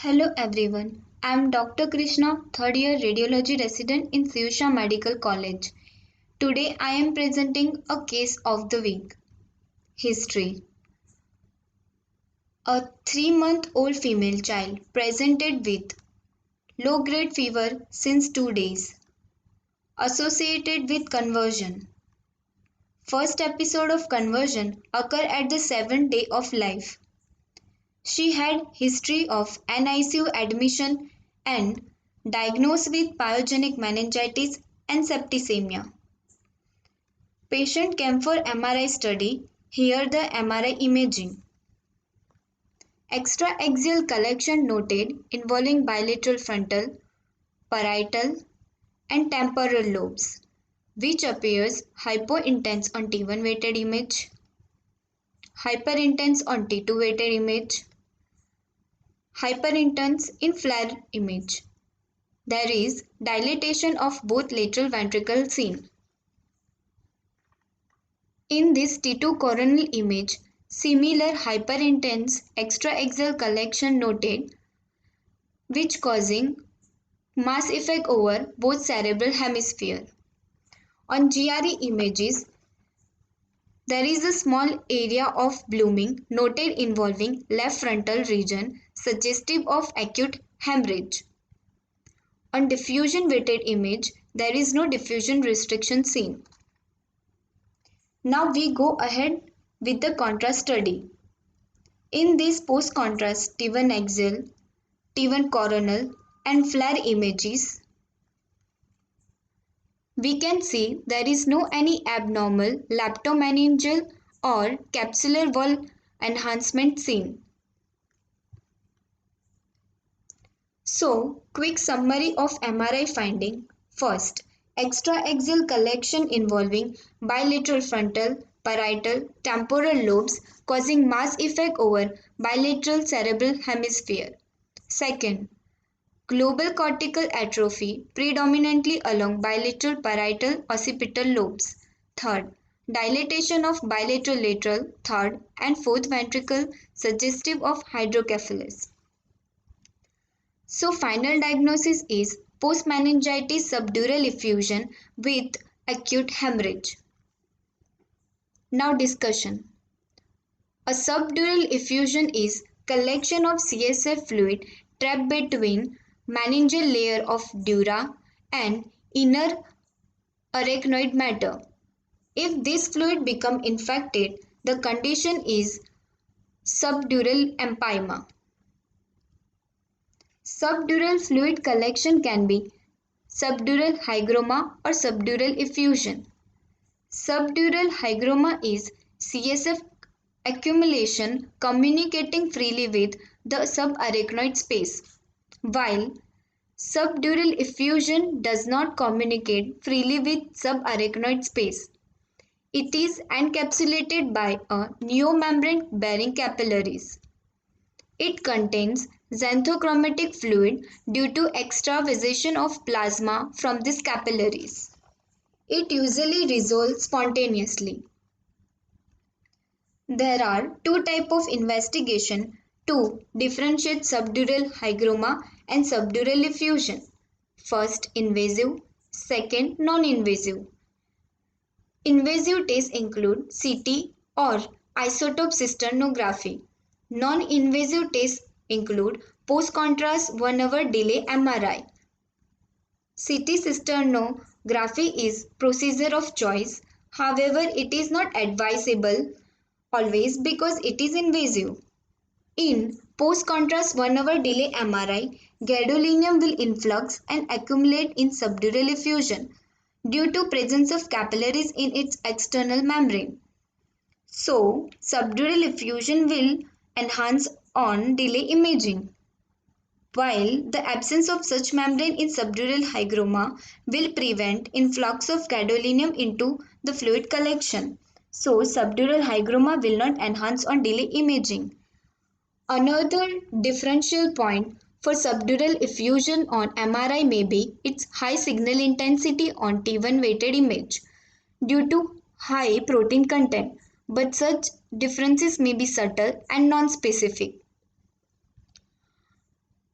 Hello everyone. I am Dr. Krishna, third year radiology resident in Siusha Medical College. Today I am presenting a case of the week. History. A 3-month-old female child presented with low grade fever since 2 days, associated with conversion. First episode of conversion occurred at the 7th day of life. She had history of NICU admission and diagnosed with pyogenic meningitis and septicemia. Patient came for MRI study. Here the MRI imaging. Extraaxial collection noted involving bilateral frontal, parietal and temporal lobes, which appears hypointense on T1 weighted image, hyperintense on T2 weighted image, hyperintense in FLAIR image. There is dilatation of both lateral ventricles seen. In this T2 coronal image, similar hyperintense extraaxial collection noted, which causing mass effect over both cerebral hemisphere. On GRE images, there is a small area of blooming noted involving left frontal region suggestive of acute hemorrhage. On diffusion weighted image, there is no diffusion restriction seen. Now we go ahead with the contrast study. In this post-contrast T1 axial, T1 coronal and FLAIR images, we can see there is no any abnormal leptomeningeal or capsular wall enhancement seen. So, quick summary of MRI finding. First, extraaxial collection involving bilateral frontal, parietal, temporal lobes causing mass effect over bilateral cerebral hemisphere. Second, global cortical atrophy predominantly along bilateral parietal occipital lobes. Third, dilatation of bilateral lateral, third and fourth ventricle suggestive of hydrocephalus. So final diagnosis is post-meningitis subdural effusion with acute hemorrhage. Now discussion. A subdural effusion is collection of CSF fluid trapped between meningeal layer of dura and inner arachnoid matter. If this fluid become infected, the condition is subdural empyema. Subdural fluid collection can be subdural hygroma or subdural effusion. Subdural hygroma is CSF accumulation communicating freely with the subarachnoid space, while subdural effusion does not communicate freely with subarachnoid space. It is encapsulated by a neomembrane bearing capillaries. It contains xanthochromatic fluid due to extravasation of plasma from these capillaries. It usually resolves spontaneously. There are two types of investigation to differentiate subdural hygroma and subdural effusion. First, invasive, second, non-invasive. Invasive tests include CT or isotope cysternography. Non-invasive tests include post-contrast 1-hour delay MRI. CT cysternography is procedure of choice. However, it is not advisable always because it is invasive. In post-contrast 1-hour delay MRI, gadolinium will influx and accumulate in subdural effusion due to presence of capillaries in its external membrane. So, subdural effusion will enhance on delay imaging, while the absence of such membrane in subdural hygroma will prevent influx of gadolinium into the fluid collection. So, subdural hygroma will not enhance on delay imaging. Another differential point for subdural effusion on MRI may be its high signal intensity on T1 weighted image due to high protein content, but such differences may be subtle and non-specific.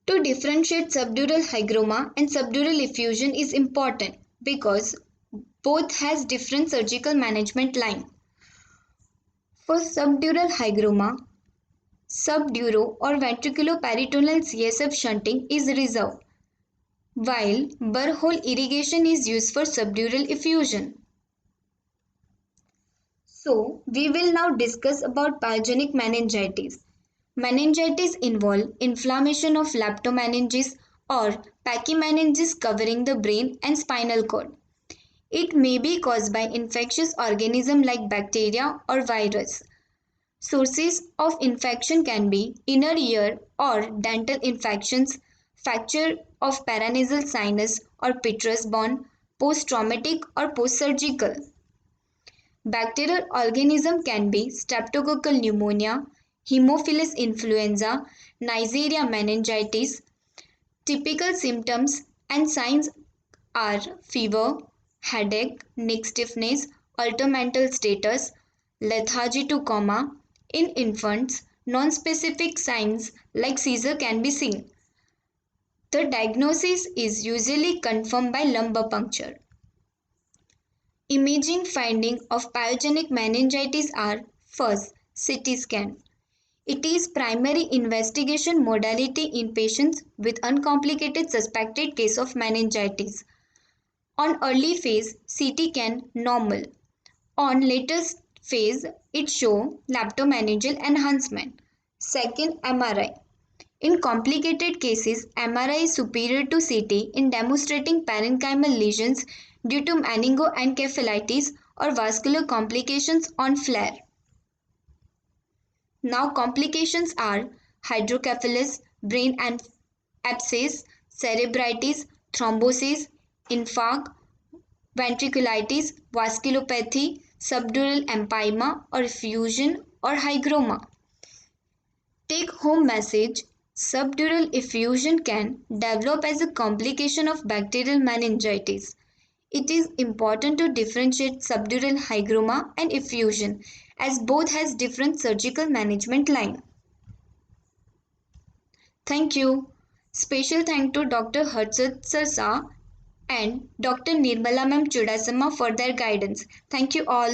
To differentiate subdural hygroma and subdural effusion is important because both has different surgical management line. For subdural hygroma, subduro or ventriculoperitoneal CSF shunting is reserved, while burr hole irrigation is used for subdural effusion. So, we will now discuss about pyogenic meningitis. Meningitis involve inflammation of leptomeninges or pachymeninges covering the brain and spinal cord. It may be caused by infectious organism like bacteria or virus. Sources of infection can be inner ear or dental infections, fracture of paranasal sinus or petrous bone, post-traumatic or post-surgical. Bacterial organism can be streptococcal pneumonia, Haemophilus influenza, Neisseria meningitis. Typical symptoms and signs are fever, headache, neck stiffness, altered mental status, lethargy to coma. In infants, non-specific signs like seizure can be seen. The diagnosis is usually confirmed by lumbar puncture. Imaging findings of pyogenic meningitis are: first, CT scan. It is primary investigation modality in patients with uncomplicated suspected case of meningitis. On early phase, CT can normal. On later phase, it show leptomeningeal enhancement. Second, MRI. In complicated cases, MRI is superior to CT in demonstrating parenchymal lesions due to meningoencephalitis or vascular complications on flare. Now complications are hydrocephalus, brain and abscess, cerebritis, thrombosis, infarct, ventriculitis, vasculopathy, subdural empyema or effusion or hygroma. Take home message: subdural effusion can develop as a complication of bacterial meningitis. It is important to differentiate subdural hygroma and effusion as both has different surgical management line. Thank you. Special thank to Dr. Harshad Sir and Dr. Nirmala Ma'am Chudasama for their guidance. Thank you all.